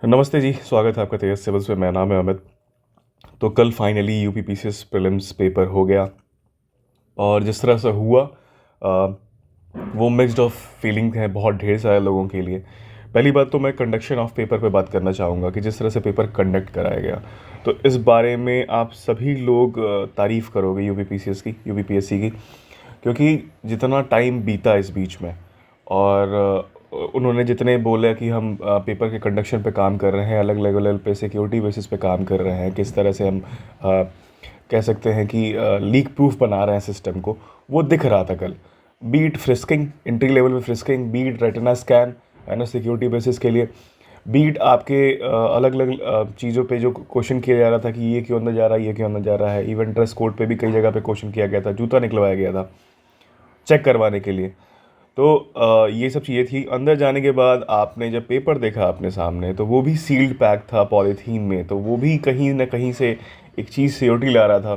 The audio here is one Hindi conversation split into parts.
नमस्ते जी, स्वागत है आपका तेजस सिविल्स में। मेरा नाम है अमित। तो कल finally UP PCS prelims paper हो गया और जिस तरह से हुआ आ, वो मिक्स्ड ऑफ फीलिंग है बहुत ढेर सारे लोगों के लिए। पहली बात तो मैं कंडक्शन ऑफ पेपर पे बात करना चाहूँगा कि जिस तरह से पेपर कंडक्ट कराया गया, तो इस बारे में आप सभी लोग तारीफ़ करोगे यूपी पीसीएस की, यूपी पीएससी की, क्योंकि जितना टाइम बीता इस बीच में और उन्होंने जितने बोले कि हम पेपर के कंडक्शन पे काम कर रहे हैं, अलग लेवल पे सिक्योरिटी बेसिस पे काम कर रहे हैं, किस तरह से हम कह सकते हैं कि लीक प्रूफ बना रहे हैं सिस्टम को, वो दिख रहा था कल। बीट फ्रिस्किंग, एंट्री लेवल में फ्रिस्किंग, बीट रेटिना स्कैन है ना सिक्योरिटी बेसिस के लिए, बीट आपके अलग अलग चीज़ों पे जो क्वेश्चन किया जा रहा था कि ये क्यों अंदर जा रहा है, ये क्यों अंदर जा रहा है। इवन ड्रेस कोड पे भी कई जगह पे क्वेश्चन किया गया था, जूता निकलवाया गया था चेक करवाने के लिए। तो ये सब चीज़ें थी। अंदर जाने के बाद आपने जब पेपर देखा अपने सामने, तो वो भी सील्ड पैक था पॉलीथीन में, तो वो भी कहीं ना कहीं से एक चीज़ सिक्योरिटी ला रहा था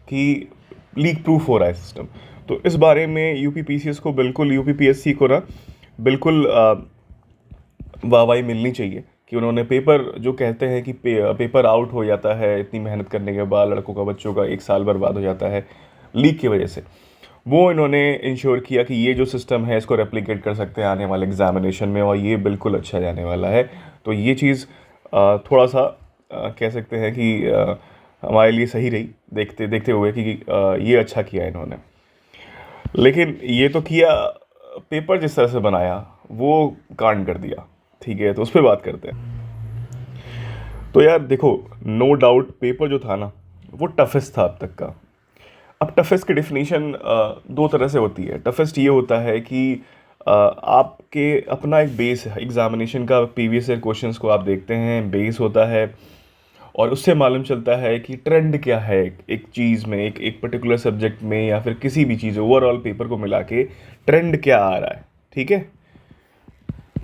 कि लीक प्रूफ हो रहा है सिस्टम। तो इस बारे में यूपी पीसीएस को बिल्कुल, यूपी पीएससी को ना बिल्कुल वाहवाही मिलनी चाहिए कि उन्होंने पेपर जो कहते हैं कि पेपर आउट हो जाता है इतनी मेहनत करने के बाद, लड़कों का बच्चों का एक साल बर्बाद हो जाता है लीक की वजह से, वो इन्होंने इंश्योर किया कि ये जो सिस्टम है इसको रेप्लिकेट कर सकते हैं आने वाले एग्जामिनेशन में, और ये बिल्कुल अच्छा जाने वाला है। तो ये चीज़ थोड़ा सा कह सकते हैं कि हमारे लिए सही रही देखते देखते हुए कि ये अच्छा किया इन्होंने। लेकिन ये तो किया, पेपर जिस तरह से बनाया वो कांड कर दिया। ठीक है, तो उस पर बात करते हैं। तो यार देखो, नो डाउट पेपर जो था ना वो टफेस्ट था अब तक का। अब टफेस्ट की डेफिनेशन दो तरह से होती है। टफेस्ट ये होता है कि आपके अपना एक बेस है, एग्जामिनेशन का प्रीवियस ईयर क्वेश्चंस को आप देखते हैं, बेस होता है, और उससे मालूम चलता है कि ट्रेंड क्या है एक चीज़ में, एक पर्टिकुलर सब्जेक्ट में, या फिर किसी भी चीज़ ओवरऑल पेपर को मिला के ट्रेंड क्या आ रहा है। ठीक है,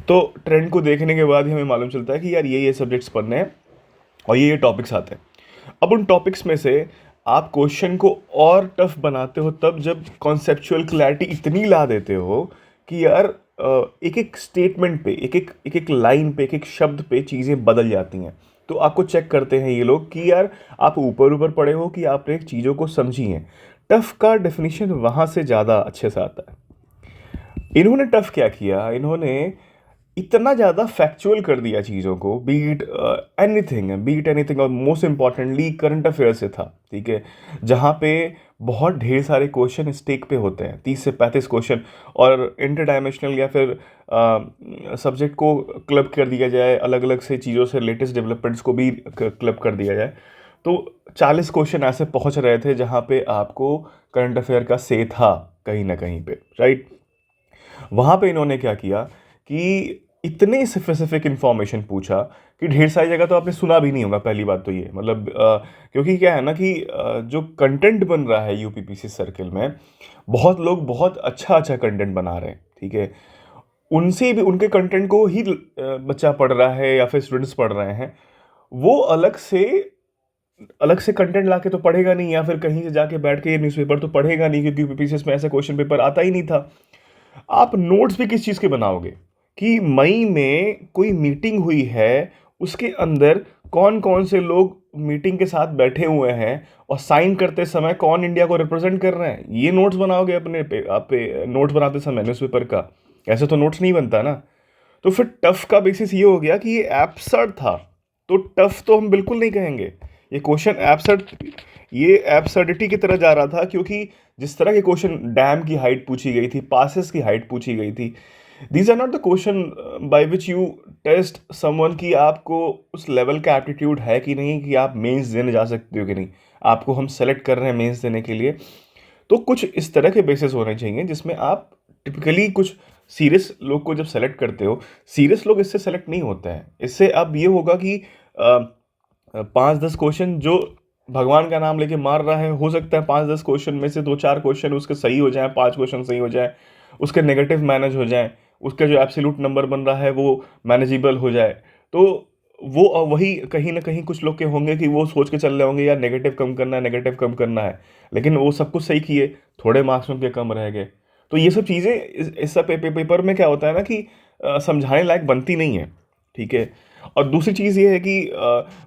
तो ट्रेंड को देखने के बाद ही हमें मालूम चलता है कि यार ये सब्जेक्ट्स पढ़ने हैं और ये टॉपिक्स आते हैं। अब उन टॉपिक्स में से आप क्वेश्चन को और टफ बनाते हो तब जब कॉन्सेप्चुअल क्लैरिटी इतनी ला देते हो कि यार एक एक स्टेटमेंट पे, एक एक लाइन पे, एक एक शब्द पे चीज़ें बदल जाती हैं। तो आपको चेक करते हैं ये लोग कि यार आप ऊपर ऊपर पढ़े हो कि आपने चीज़ों को समझी हैं। टफ का डेफिनेशन वहाँ से ज़्यादा अच्छे से आता है। इन्होंने टफ क्या किया, इन्होंने इतना ज़्यादा फैक्चुअल कर दिया चीज़ों को, बीट एनीथिंग, और मोस्ट इंपॉर्टेंटली करंट अफेयर से था। ठीक है, जहाँ पे बहुत ढेर सारे क्वेश्चन स्टेक पे होते हैं, 30 से 35 क्वेश्चन, और इंटर डायमेंशनल या फिर सब्जेक्ट को क्लब कर दिया जाए, अलग अलग से चीज़ों से लेटेस्ट डेवलपमेंट्स को भी क्लब कर दिया जाए, तो 40 क्वेश्चन ऐसे पहुँच रहे थे जहाँ पे आपको करंट अफेयर का से था कहीं ना कहीं पे, राइट। वहाँ पे इन्होंने क्या किया कि इतने स्पेसिफिक इन्फॉर्मेशन पूछा कि ढेर सारी जगह तो आपने सुना भी नहीं होगा। पहली बात तो ये मतलब क्योंकि क्या है ना कि जो कंटेंट बन रहा है यूपीपीसी सर्कल में, बहुत लोग बहुत अच्छा अच्छा कंटेंट बना रहे हैं। ठीक है, उनसे भी उनके कंटेंट को ही बच्चा पढ़ रहा है या फिर स्टूडेंट्स पढ़ रहे हैं, वो अलग से कंटेंट लाके तो पढ़ेगा नहीं, या फिर कहीं से जाके बैठ के ये न्यूज़पेपर तो पढ़ेगा नहीं, क्योंकि यूपीपीसीएस में ऐसा क्वेश्चन पेपर आता ही नहीं था। आप नोट्स भी किस चीज़ के बनाओगे कि मई में कोई मीटिंग हुई है, उसके अंदर कौन कौन से लोग मीटिंग के साथ बैठे हुए हैं और साइन करते समय कौन इंडिया को रिप्रेजेंट कर रहे हैं, ये नोट्स बनाओगे अपने पे, आप पे नोट्स बनाते समय न्यूज़पेपर का। ऐसे तो नोट्स नहीं बनता ना। तो फिर टफ का बेसिस ये हो गया कि ये एब्सर्ड था, तो टफ तो हम बिल्कुल नहीं कहेंगे। ये क्वेश्चन एब्सर्ड, ये एब्सर्डिटी की तरह जा रहा था, क्योंकि जिस तरह के क्वेश्चन डैम की हाइट पूछी गई थी, पासेस की हाइट पूछी गई थी, these are not the question by which you test someone कि आपको उस लेवल का एप्टीट्यूड है कि नहीं, कि आप मेंस देने जा सकते हो कि नहीं। आपको हम सेलेक्ट कर रहे हैं मेंस देने के लिए, तो कुछ इस तरह के बेसिस होने चाहिए जिसमें आप टिपिकली कुछ सीरियस लोग को जब सेलेक्ट करते हो, सीरियस लोग इससे सेलेक्ट नहीं होते हैं। इससे अब ये होगा कि 5-10 क्वेश्चन जो भगवान का नाम लेके मार रहा है, हो सकता है 5-10 क्वेश्चन में से 2-4 क्वेश्चन उसके सही हो जाएं, 5 क्वेश्चन सही हो जाए, उसके नेगेटिव मैनेज हो जाएं, उसका जो एब्सोल्यूट नंबर बन रहा है वो मैनेजेबल हो जाए। तो वो वही कहीं ना कहीं कुछ लोग के होंगे कि वो सोच के चल रहे होंगे यार नेगेटिव कम करना है, नेगेटिव कम करना है, लेकिन वो सब कुछ सही किए, थोड़े मार्क्स उनके कम रह गए। तो ये सब चीज़ें इस सब पेपर में क्या होता है ना कि समझाने लायक बनती नहीं है। ठीक है। और दूसरी चीज़ ये है कि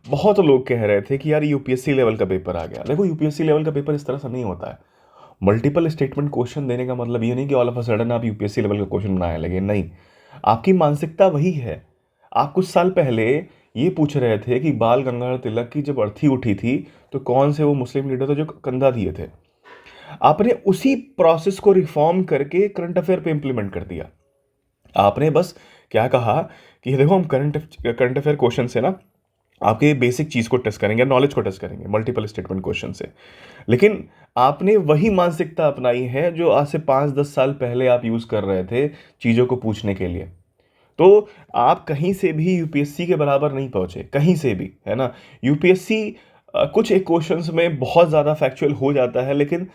बहुत लोग कह रहे थे कि यार यूपीएससी लेवल का पेपर आ गया। देखो यूपीएससी लेवल का पेपर इस तरह से नहीं होता है। मल्टीपल स्टेटमेंट क्वेश्चन देने का मतलब ये नहीं कि ऑल ऑफ अ सडन आप यूपीएससी लेवल का क्वेश्चन बनाने लगे, नहीं। आपकी मानसिकता वही है। आप कुछ साल पहले ये पूछ रहे थे कि बाल गंगाधर तिलक की जब अर्थी उठी थी तो कौन से वो मुस्लिम लीडर थे जो कंधा दिए थे। आपने उसी प्रोसेस को रिफॉर्म करके करंट अफेयर पे इंप्लीमेंट कर दिया। आपने बस क्या कहा कि देखो हम करंट अफेयर क्वेश्चन से ना आपके बेसिक चीज़ को टेस्ट करेंगे, नॉलेज को टेस्ट करेंगे मल्टीपल स्टेटमेंट क्वेश्चन से। लेकिन आपने वही मानसिकता अपनाई है जो आज से 5-10 साल पहले आप यूज़ कर रहे थे चीज़ों को पूछने के लिए। तो आप कहीं से भी यूपीएससी के बराबर नहीं पहुंचे, कहीं से भी, है ना। यूपीएससी कुछ एक क्वेश्चंस में बहुत ज़्यादा फैक्चुअल हो जाता है, लेकिन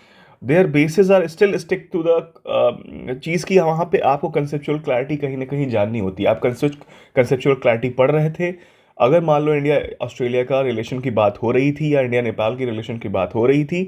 their basis are still stick to the चीज़ की वहाँ पे आपको कंसेप्चुअल क्लैरिटी कहीं ना कहीं जाननी होती है। आप कंसेप्चुअल क्लैरिटी पढ़ रहे थे। अगर मान लो इंडिया ऑस्ट्रेलिया का रिलेशन की बात हो रही थी या इंडिया नेपाल की रिलेशन की बात हो रही थी,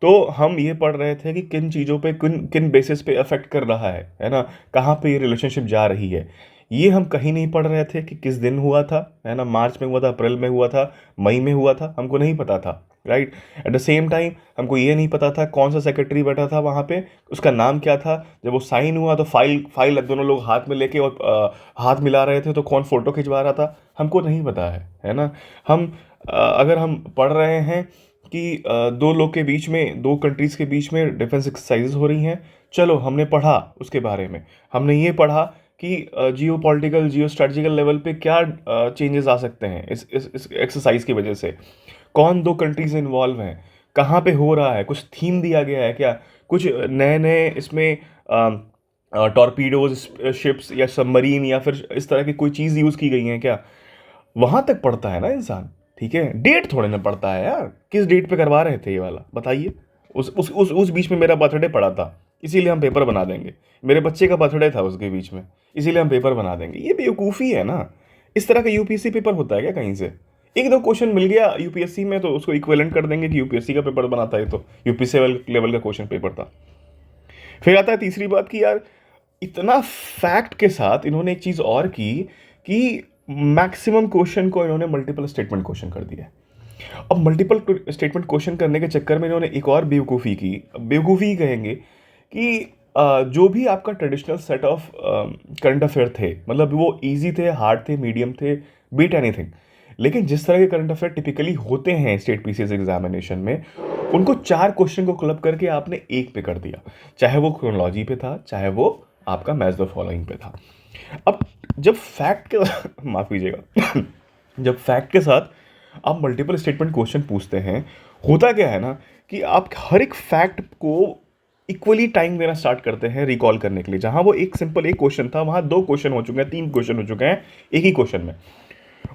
तो हम ये पढ़ रहे थे कि किन चीज़ों पे किन किन बेसिस पे अफेक्ट कर रहा है ना, कहाँ पे ये रिलेशनशिप जा रही है। ये हम कहीं नहीं पढ़ रहे थे कि किस दिन हुआ था, है ना, मार्च में हुआ था, अप्रैल में हुआ था, मई में हुआ था, हमको नहीं पता था, right. At the same time हमको ये नहीं पता था कौन सा सेक्रेटरी बैठा था वहाँ पे, उसका नाम क्या था। जब वो साइन हुआ तो फाइल दोनों लोग हाथ में लेके और हाथ मिला रहे थे, तो कौन फोटो खिंचवा रहा था, हमको नहीं पता है ना। हम अगर हम पढ़ रहे हैं कि दो लोग के बीच में, दो कंट्रीज़ के बीच में डिफेंस एक्सरसाइजेज हो रही हैं, चलो हमने पढ़ा उसके बारे में। हमने ये पढ़ा कि जियो पॉलिटिकल जियो स्ट्रेटजिकल लेवल पे क्या चेंजेस आ सकते हैं इस एक्सरसाइज की वजह से, कौन दो कंट्रीज इन्वॉल्व हैं, कहाँ पे हो रहा है, कुछ थीम दिया गया है क्या, कुछ नए नए इसमें टॉर्पीडोज, शिप्स या सबमरीन या फिर इस तरह की कोई चीज़ यूज़ की गई है क्या, वहां तक पढ़ता है ना इंसान। ठीक है, डेट थोड़े ना पढ़ता है यार, किस डेट पे करवा रहे थे ये वाला बताइए। उस बीच में मेरा बर्थडे पड़ा था, इसीलिए हम पेपर बना देंगे। मेरे बच्चे का बर्थडे था उसके बीच में, इसीलिए हम पेपर बना देंगे। ये बेवकूफ़ी है ना। इस तरह का यूपीएससी पेपर होता है क्या कहीं से? एक दो क्वेश्चन मिल गया यूपीएससी में तो उसको इक्विवेलेंट कर देंगे कि यूपीएससी का पेपर बनाता है, तो यूपीएससी लेवल का क्वेश्चन पेपर था। फिर आता है तीसरी बात कि यार इतना फैक्ट के साथ इन्होंने एक चीज़ और की कि मैक्सिमम क्वेश्चन को इन्होंने मल्टीपल स्टेटमेंट क्वेश्चन कर दिया। अब मल्टीपल स्टेटमेंट क्वेश्चन करने के चक्कर में इन्होंने एक और बेवकूफ़ी की, बेवकूफ़ी ही कहेंगे कि जो भी आपका traditional set of current affair थे, मतलब वो इजी थे, हार्ड थे, मीडियम थे, बीट एनीथिंग, लेकिन जिस तरह के करंट अफेयर टिपिकली होते हैं स्टेट पीसीएस एग्जामिनेशन में, उनको 4 क्वेश्चन को क्लब करके आपने एक पे कर दिया, चाहे वो क्रोनोलॉजी पे था, चाहे वो आपका मैच द फॉलोइंग पे था। अब जब फैक्ट के माफ़ कीजिएगा जब फैक्ट के साथ आप मल्टीपल स्टेटमेंट क्वेश्चन पूछते हैं, होता क्या है ना कि आप हर एक फैक्ट को इक्वली टाइम देना स्टार्ट करते हैं रिकॉल करने के लिए। जहां वो एक सिंपल एक क्वेश्चन था, वहां 2 क्वेश्चन हो चुके हैं, 3 क्वेश्चन हो चुके हैं एक ही क्वेश्चन में।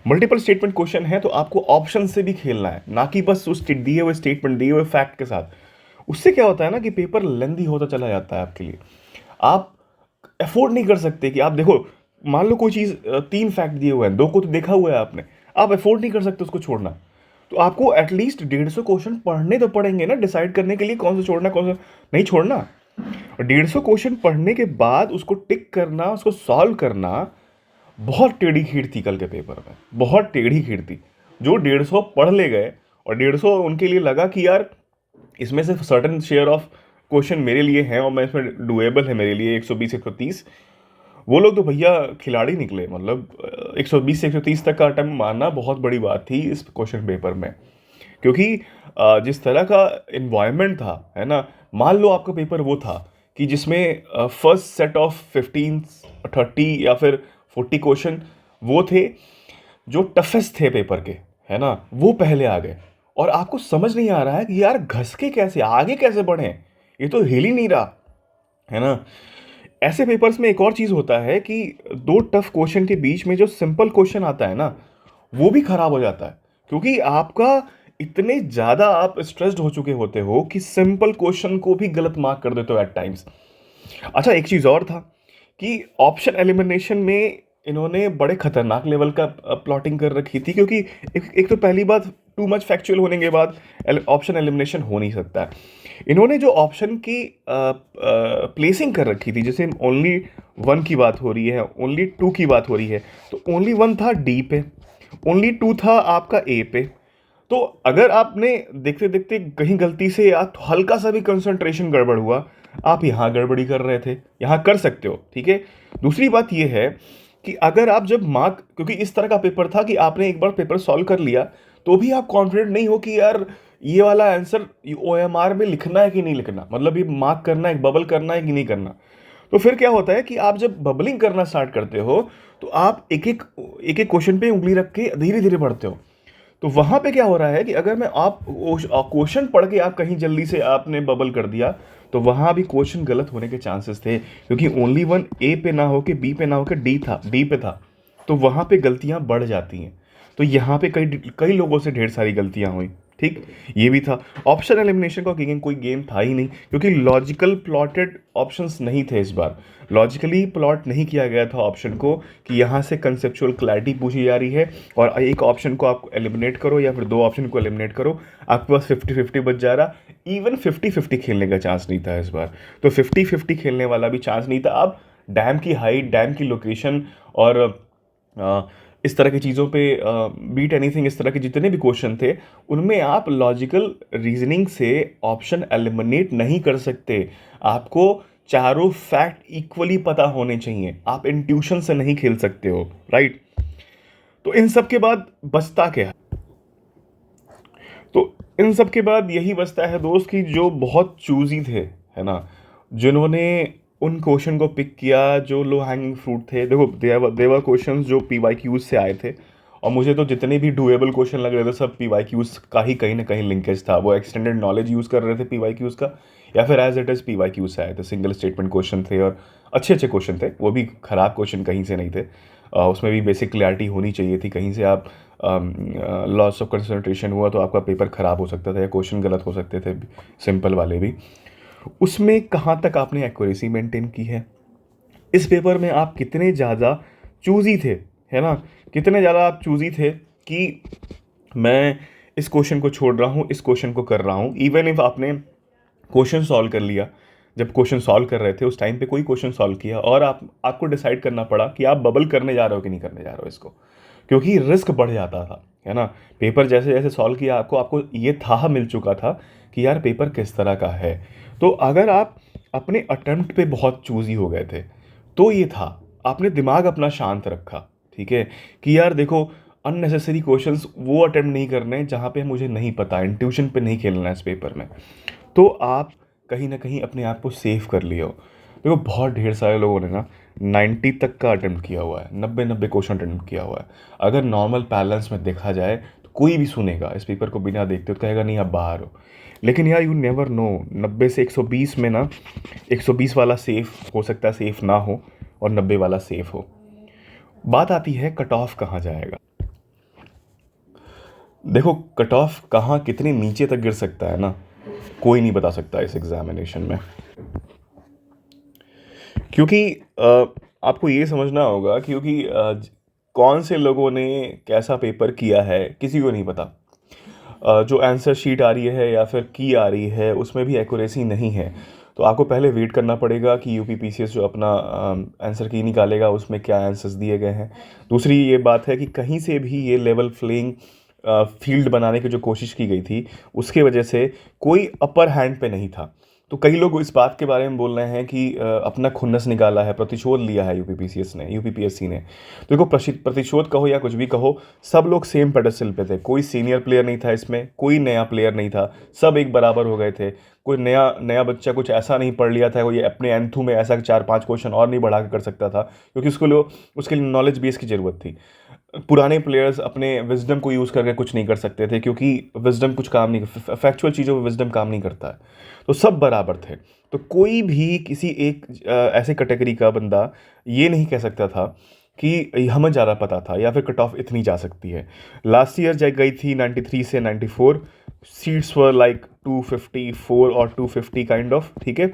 मल्टीपल स्टेटमेंट क्वेश्चन है तो आपको ऑप्शन से भी खेलना है, ना कि बस उस दिए हुए स्टेटमेंट, दिए हुए फैक्ट के साथ। उससे क्या होता है ना कि पेपर लेंदी होता चला जाता है आपके लिए। आप अफोर्ड नहीं कर सकते कि आप देखो, मान लो कोई चीज़ 3 फैक्ट दिए हुए हैं, 2 को तो देखा हुआ है आपने, आप अफोर्ड नहीं कर सकते उसको छोड़ना। तो आपको एटलीस्ट 150 क्वेश्चन पढ़ने तो पड़ेंगे ना, डिसाइड करने के लिए कौन सा छोड़ना कौन सा नहीं छोड़ना। और 150 क्वेश्चन पढ़ने के बाद उसको टिक करना, उसको सॉल्व करना, बहुत टेढ़ी खीर थी कल के पेपर में, बहुत टेढ़ी खीर थी। जो 150 पढ़ ले गए और 150 उनके लिए लगा कि यार इसमें से सर्टन शेयर ऑफ क्वेश्चन मेरे लिए हैं और मैं इसमें डुएबल है मेरे लिए 120 130, वो लोग तो भैया खिलाड़ी निकले। मतलब 120 से 130 तक का अटेम्प्ट मारना बहुत बड़ी बात थी इस क्वेश्चन पेपर में, क्योंकि जिस तरह का इन्वायरमेंट था, है ना। मान लो आपका पेपर वो था कि जिसमें फर्स्ट सेट ऑफ 15 30 या फिर 40 क्वेश्चन वो थे जो टफेस्ट थे पेपर के, है ना, वो पहले आ गए और आपको समझ नहीं आ रहा है कि यार घस के कैसे आगे कैसे बढ़े, ये तो हिल ही नहीं रहा, है ना। ऐसे पेपर्स में एक और चीज़ होता है कि 2 टफ क्वेश्चन के बीच में जो सिंपल क्वेश्चन आता है ना, वो भी खराब हो जाता है, क्योंकि आपका इतने ज़्यादा आप स्ट्रेस्ड हो चुके होते हो कि सिंपल क्वेश्चन को भी गलत मार्क कर देते हो एट टाइम्स। अच्छा, एक चीज़ और था कि ऑप्शन एलिमिनेशन में इन्होंने बड़े खतरनाक लेवल का प्लॉटिंग कर रखी थी, क्योंकि एक तो पहली बात, टू मच फैक्चुअल होने के बाद ऑप्शन एलिमिनेशन हो नहीं सकता है। इन्होंने जो ऑप्शन की प्लेसिंग कर रखी थी, जैसे ओनली वन की बात हो रही है, ओनली टू की बात हो रही है, तो ओनली वन था डी पे, ओनली टू था आपका ए पे। तो अगर आपने देखते देखते कहीं गलती से या तो हल्का सा भी कंसंट्रेशन गड़बड़ हुआ, आप यहाँ गड़बड़ी कर रहे थे, यहाँ कर सकते हो, ठीक है। दूसरी बात यह है कि अगर आप जब मार्क, क्योंकि इस तरह का पेपर था कि आपने एक बार पेपर सॉल्व कर लिया तो भी आप कॉन्फिडेंट नहीं हो कि यार ये वाला आंसर OMR में लिखना है कि नहीं लिखना, मतलब ये मार्क करना है, बबल करना है कि नहीं करना। तो फिर क्या होता है कि आप जब बबलिंग करना स्टार्ट करते हो तो आप एक एक क्वेश्चन पे उंगली रख के धीरे धीरे बढ़ते हो। तो वहां पे क्या हो रहा है कि अगर मैं आप क्वेश्चन पढ़ के आप कहीं जल्दी से आपने बबल कर दिया, तो वहां भी क्वेश्चन गलत होने के चांसेस थे, क्योंकि ओनली वन ए पे ना हो के बी पे ना हो के डी पे था। तो वहां पे गलतियां बढ़ जाती हैं। तो यहाँ पे कई कई लोगों से ढेर सारी गलतियां हुई, ठीक। ये भी था। ऑप्शन एलिमिनेशन का कोई गेम था ही नहीं, क्योंकि लॉजिकल प्लॉटेड ऑप्शंस नहीं थे इस बार। लॉजिकली प्लॉट नहीं किया गया था ऑप्शन को कि यहाँ से कंसेप्चुअल क्लैरिटी पूछी जा रही है और एक ऑप्शन को आप एलिमिनेट करो या फिर दो ऑप्शन को एलिमिनेट करो, आपके पास 50-50 बच जा रहा। इवन 50-50 खेलने का चांस नहीं था इस बार। तो 50-50 खेलने वाला भी चांस नहीं था। आप डैम की हाइट, डैम की लोकेशन और इस तरह की चीज़ों पे बीट एनीथिंग, इस तरह के जितने भी क्वेश्चन थे उनमें आप लॉजिकल रीजनिंग से ऑप्शन एलिमिनेट नहीं कर सकते। आपको चारों फैक्ट इक्वली पता होने चाहिए, आप इंट्यूशन से नहीं खेल सकते हो, राइट। तो इन सब के बाद बचता क्या है? तो इन सब के बाद यही बचता है दोस्त कि जो बहुत चूजी थे, है ना, जिन्होंने उन क्वेश्चन को पिक किया जो लो हैंगिंग फ्रूट थे। देखो, देवर क्वेश्चंस जो PYQs से आए थे, और मुझे तो जितने भी डूएबल क्वेश्चन लग रहे थे सब PYQs का ही कहीं ना कहीं लिंकेज था। वो एक्सटेंडेड नॉलेज यूज़ कर रहे थे PYQs का, या फिर एज इट इज़ PYQs से आए थे। सिंगल स्टेटमेंट क्वेश्चन थे और अच्छे अच्छे क्वेश्चन थे, वो भी ख़राब क्वेश्चन कहीं से नहीं थे। उसमें भी बेसिक क्लैरिटी होनी चाहिए थी। कहीं से आप लॉस ऑफ कंसंट्रेशन हुआ तो आपका पेपर ख़राब हो सकता था या क्वेश्चन गलत हो सकते थे, सिंपल वाले भी। उसमें कहाँ तक आपने एक्यूरेसी मेंटेन की है? इस पेपर में आप कितने ज़्यादा चूज़ी थे, है ना, कितने ज़्यादा आप चूज़ी थे कि मैं इस क्वेश्चन को छोड़ रहा हूँ, इस क्वेश्चन को कर रहा हूँ। इवन इफ आपने क्वेश्चन सॉल्व कर लिया, जब क्वेश्चन सॉल्व कर रहे थे उस टाइम पे कोई क्वेश्चन सॉल्व किया और आपको डिसाइड करना पड़ा कि आप बबल करने जा रहे हो कि नहीं करने जा रहे हो इसको, क्योंकि रिस्क बढ़ जाता था, है ना। पेपर जैसे जैसे सॉल्व किया आपको आपको ये था मिल चुका था कि यार पेपर किस तरह का है। तो अगर आप अपने अटेम्प्ट पे बहुत चूजी हो गए थे तो ये था, आपने दिमाग अपना शांत रखा, ठीक है, कि यार देखो अननेसेसरी क्वेश्चंस वो अटेम्प्ट नहीं करने जहाँ पे मुझे नहीं पता, इंट्यूशन पे नहीं खेलना है इस पेपर में। तो आप कहीं ना कहीं अपने आप को सेव कर लियो। देखो बहुत ढेर सारे लोगों ने ना 90 तक का अटेम्प्ट किया हुआ है, 90 क्वेश्चन अटेम्प्ट किया हुआ है। अगर नॉर्मल बैलेंस में देखा जाए तो कोई भी सुनेगा इस पेपर को बिना देखते तो कहेगा नहीं आप बाहर हो। लेकिन यार यू नेवर नो, 90 से 120 में ना 120 वाला सेफ हो सकता है, सेफ ना हो, और 90 वाला सेफ हो। बात आती है कट ऑफ कहाँ जाएगा। देखो कट ऑफ कहाँ कितने नीचे तक गिर सकता है ना, कोई नहीं बता सकता इस एग्जामिनेशन में। क्योंकि आपको ये समझना होगा, क्योंकि कौन से लोगों ने कैसा पेपर किया है किसी को नहीं पता। जो आंसर शीट आ रही है या फिर की आ रही है उसमें भी एक्यूरेसी नहीं है। तो आपको पहले वेट करना पड़ेगा कि UP PCS जो अपना आंसर की निकालेगा उसमें क्या आंसर्स दिए गए हैं। दूसरी ये बात है कि कहीं से भी ये लेवल प्लेइंग फील्ड बनाने की जो कोशिश की गई थी उसके वजह से कोई अपर हैंड पे नहीं था। तो कई लोग इस बात के बारे में बोल रहे हैं कि अपना खुन्नस निकाला है, प्रतिशोध लिया है UP PCS ने, UPPSC ने। तो देखो प्रतिशोध कहो या कुछ भी कहो, सब लोग सेम पेडेस्टल पे थे। कोई सीनियर प्लेयर नहीं था इसमें, कोई नया प्लेयर नहीं था, सब एक बराबर हो गए थे। कोई नया नया बच्चा कुछ ऐसा नहीं पढ़ लिया था, कोई अपने एंथू में ऐसा 4-5 क्वेश्चन और नहीं बढ़ा के कर सकता था, क्योंकि उसके लिए नॉलेज बेस की ज़रूरत थी। पुराने प्लेयर्स अपने विजडम को यूज़ करके कुछ नहीं कर सकते थे, क्योंकि विजडम कुछ काम नहीं, फैक्चुअल चीज़ों में विजडम काम नहीं करता है। तो सब बराबर थे। तो कोई भी किसी एक ऐसे कैटेगरी का बंदा ये नहीं कह सकता था कि हमें ज़्यादा पता था या फिर कट ऑफ इतनी जा सकती है। लास्ट ईयर जब गई थी 93 से 94, सीट्स वर लाइक 254 और 250 काइंड ऑफ, ठीक है।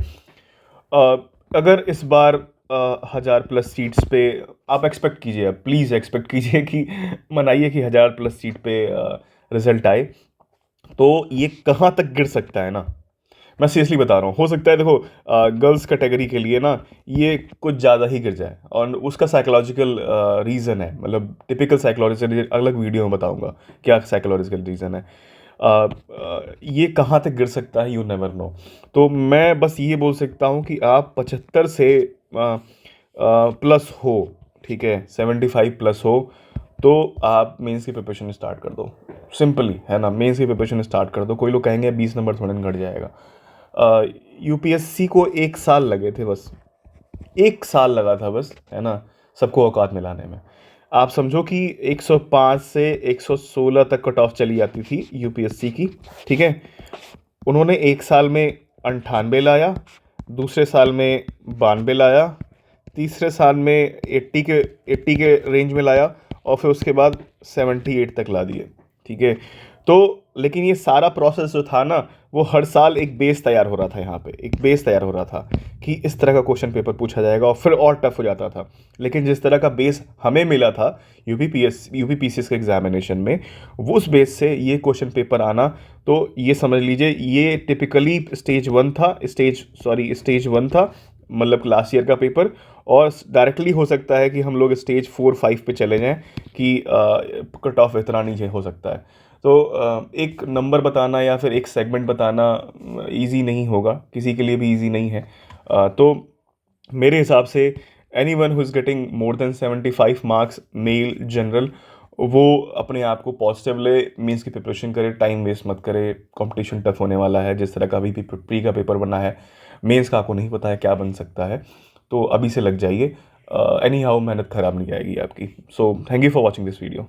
अगर इस बार 1000+ सीट्स पे आप एक्सपेक्ट कीजिए, प्लीज़ एक्सपेक्ट कीजिए कि मनाइए कि 1000+ सीट पे रिजल्ट आए, तो ये कहाँ तक गिर सकता है ना। मैं सीरियसली बता रहा हूँ, हो सकता है देखो गर्ल्स कैटेगरी के लिए ना ये कुछ ज़्यादा ही गिर जाए, और उसका साइकोलॉजिकल रीज़न है, मतलब टिपिकल साइकोलॉजिकल, अलग वीडियो में बताऊंगा क्या साइकोलॉजिकल रीज़न है। ये कहाँ तक गिर सकता है, यू नेवर नो। तो मैं बस ये बोल सकता हूँ कि आप 75 से प्लस हो, ठीक है, 75 प्लस हो, तो आप मेंस की प्रिपरेशन स्टार्ट कर दो। सिंपली है ना, मेंस की प्रिपरेशन स्टार्ट कर दो। कोई लोग कहेंगे 20 नंबर थोड़ा घट जाएगा। यूपीएससी को 1 साल लगे थे बस, 1 साल लगा था बस, है ना, सबको औकात में लाने में। आप समझो कि 105 से 116 तक कट ऑफ चली जाती थी यूपीएससी की, ठीक है। उन्होंने 1 साल में 98 लाया, दूसरे साल में 92 लाया, तीसरे साल में 80 के रेंज में लाया, और फिर उसके बाद 78 तक ला दिए, ठीक है। तो लेकिन ये सारा प्रोसेस जो था ना, वो हर साल एक बेस तैयार हो रहा था, यहाँ पे एक बेस तैयार हो रहा था कि इस तरह का क्वेश्चन पेपर पूछा जाएगा, और फिर और टफ हो जाता था। लेकिन जिस तरह का बेस हमें मिला था यूपीपीसीएस के एग्जामिनेशन में, वो उस बेस से ये क्वेश्चन पेपर आना, तो ये समझ लीजिए ये टिपिकली स्टेज 1 था, मतलब लास्ट ईयर का पेपर। और डायरेक्टली हो सकता है कि हम लोग स्टेज 4-5 पे चले जाएं, कि कट ऑफ इतना नीचे हो सकता है। तो एक नंबर बताना या फिर एक सेगमेंट बताना इजी नहीं होगा, किसी के लिए भी इजी नहीं है। तो मेरे हिसाब से anyone who is getting more than 75 marks, male general, वो अपने आप को पॉजिटिव ले, मीन्स की प्रिपरेशन करे, टाइम वेस्ट मत करे। कंपटीशन टफ होने वाला है, जिस तरह का अभी प्री का पेपर बना है, मेंस का आपको नहीं पता है क्या बन सकता है, तो अभी से लग जाइए। एनी हाउ मेहनत ख़राब नहीं जाएगी आपकी। So thank you for watching this video.